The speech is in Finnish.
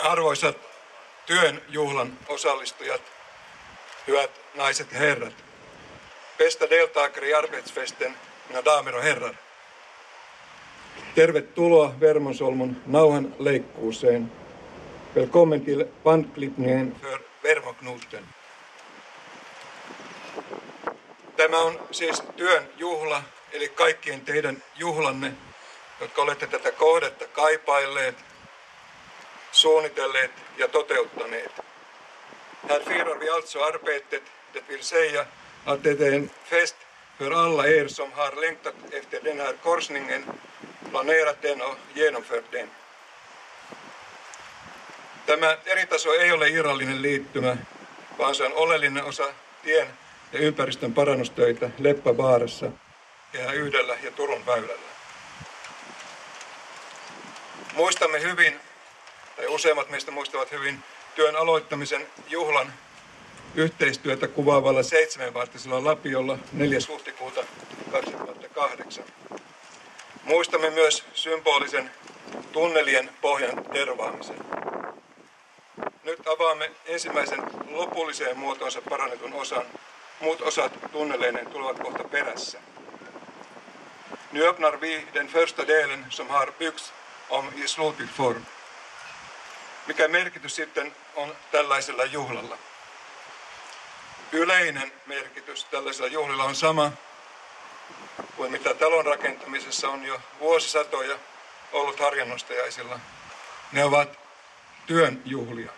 Arvoisat työn juhlan osallistujat, hyvät naiset ja herrat. Bästa deltagare i arbetsfesten, mina damer och herrar. Tervetuloa Vermonsolmun nauhan leikkuuseen. Välkommen till bandklippningen för Vermoknuten. Tämä on siis työn juhla, eli kaikkien teidän juhlanne, jotka olette tätä kohdetta kaipailleet, suunnitelleet ja toteuttaneet. Här firar vi alltså arbetet, det vill säga att det är en fest för alla er som har längtat efter den här korsningen, planerat den och genomfört den. Tämä eritaso ei ole irrallinen liittymä, vaan se on oleellinen osa tien ja ympäristön parannustöitä Leppävaarassa, Kehä Yhdellä ja Turun väylällä. Muistamme hyvin, tai useimmat meistä muistavat hyvin, työn aloittamisen juhlan yhteistyötä kuvaavalla 7-vartisella lapiolla 4. huhtikuuta 2008. Muistamme myös symbolisen tunnelien pohjan tervaamisen. Nyt avaamme ensimmäisen lopulliseen muotoonsa parannetun osan. Muut osat tunneleineen tulevat kohta perässä. Nu öppnar vi den första delen som har byggts om i slutlig form. Mikä merkitys sitten on tällaisella juhlalla? Yleinen merkitys tällaisella juhlilla on sama kuin mitä talon rakentamisessa on jo vuosisatoja ollut harjannostajaisilla. Ne ovat työn juhlia.